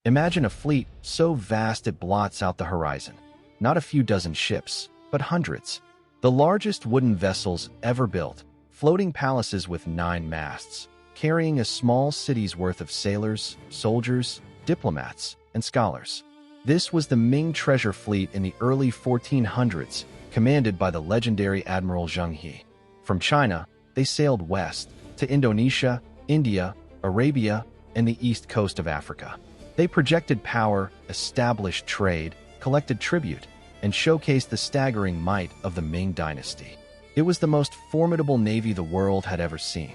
Imagine a fleet so vast it blots out the horizon. Not a few dozen ships, but hundreds. The largest wooden vessels ever built, floating palaces with 9 masts, carrying a small city's worth of sailors, soldiers, diplomats, and scholars. This was the Ming treasure fleet in the early 1400s, commanded by the legendary Admiral Zheng He. From China, they sailed west to Indonesia, India, Arabia, and the east coast of Africa. They projected power, established trade, collected tribute, and showcased the staggering might of the Ming Dynasty. It was the most formidable navy the world had ever seen.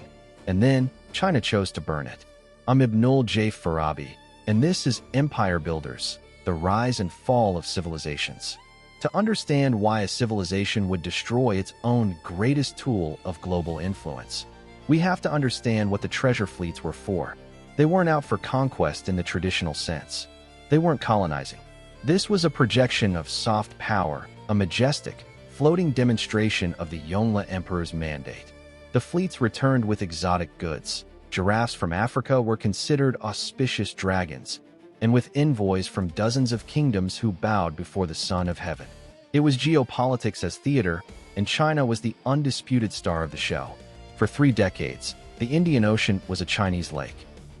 And then, China chose to burn it. I'm Admiral Zheng He, and this is Empire Builders, the rise and fall of civilizations. To understand why a civilization would destroy its own greatest tool of global influence, we have to understand what the treasure fleets were for. They weren't out for conquest in the traditional sense. They weren't colonizing. This was a projection of soft power, a majestic, floating demonstration of the Yongle Emperor's mandate. The fleets returned with exotic goods. Giraffes from Africa were considered auspicious dragons, and with envoys from dozens of kingdoms who bowed before the Son of Heaven. It was geopolitics as theater, and China was the undisputed star of the show. For 3 decades, the Indian Ocean was a Chinese lake.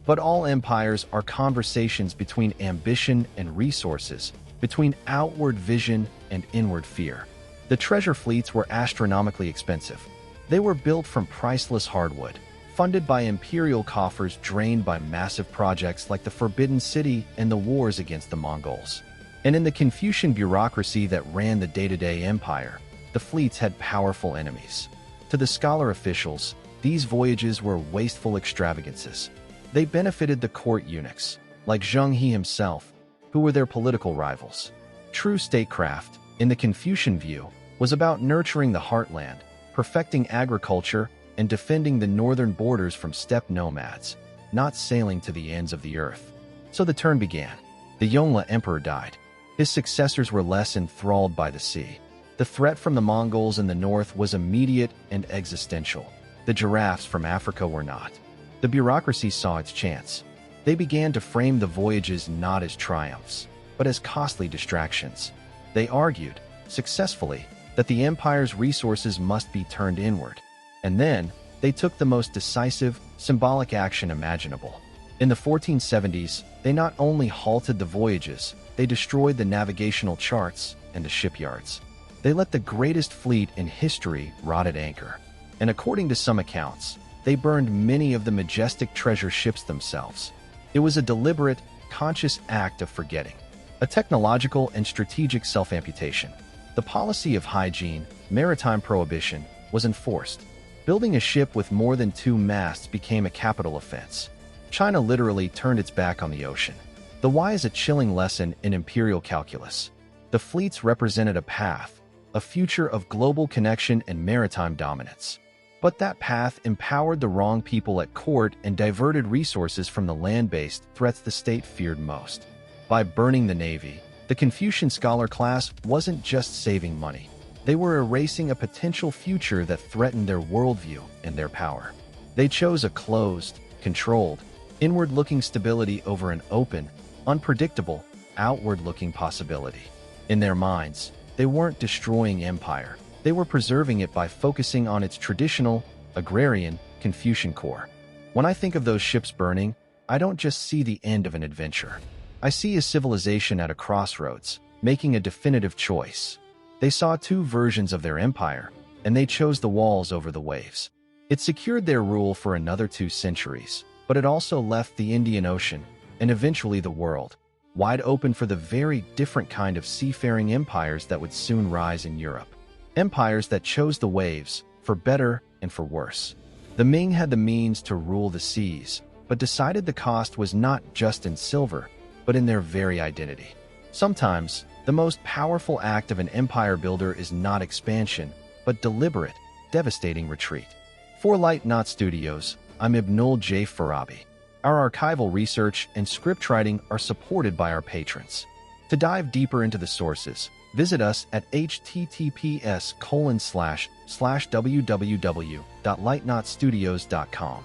But all empires are conversations between ambition and resources, between outward vision and inward fear. The treasure fleets were astronomically expensive. They were built from priceless hardwood, funded by imperial coffers drained by massive projects like the Forbidden City and the wars against the Mongols. And in the Confucian bureaucracy that ran the day-to-day empire, the fleets had powerful enemies. To the scholar officials, these voyages were wasteful extravagances. They benefited the court eunuchs, like Zheng He himself, who were their political rivals. True statecraft, in the Confucian view, was about nurturing the heartland, perfecting agriculture, and defending the northern borders from steppe nomads, not sailing to the ends of the earth. So the turn began. The Yongle Emperor died. His successors were less enthralled by the sea. The threat from the Mongols in the north was immediate and existential. The giraffes from Africa were not. The bureaucracy saw its chance. They began to frame the voyages not as triumphs, but as costly distractions. They argued, successfully, that the empire's resources must be turned inward. And then, they took the most decisive, symbolic action imaginable. In the 1470s, they not only halted the voyages, they destroyed the navigational charts and the shipyards. They let the greatest fleet in history rot at anchor. And according to some accounts, they burned many of the majestic treasure ships themselves. It was a deliberate, conscious act of forgetting. A technological and strategic self-amputation. The policy of hygiene, maritime prohibition, was enforced. Building a ship with more than 2 masts became a capital offense. China literally turned its back on the ocean. The why is a chilling lesson in imperial calculus. The fleets represented a path, a future of global connection and maritime dominance. But that path empowered the wrong people at court and diverted resources from the land-based threats the state feared most. By burning the navy, the Confucian scholar class wasn't just saving money. They were erasing a potential future that threatened their worldview and their power. They chose a closed, controlled, inward-looking stability over an open, unpredictable, outward-looking possibility. In their minds, they weren't destroying empire. They were preserving it by focusing on its traditional, agrarian, Confucian core. When I think of those ships burning, I don't just see the end of an adventure. I see a civilization at a crossroads, making a definitive choice. They saw 2 versions of their empire, and they chose the walls over the waves. It secured their rule for another 2 centuries, but it also left the Indian Ocean, and eventually the world, wide open for the very different kind of seafaring empires that would soon rise in Europe. Empires that chose the waves, for better and for worse. The Ming had the means to rule the seas, but decided the cost was not just in silver, but in their very identity. Sometimes, the most powerful act of an empire builder is not expansion, but deliberate, devastating retreat. For Light Knot Studios, I'm Admiral Zheng He. Our archival research and scriptwriting are supported by our patrons. To dive deeper into the sources, visit us at https://www.lightknotstudios.com.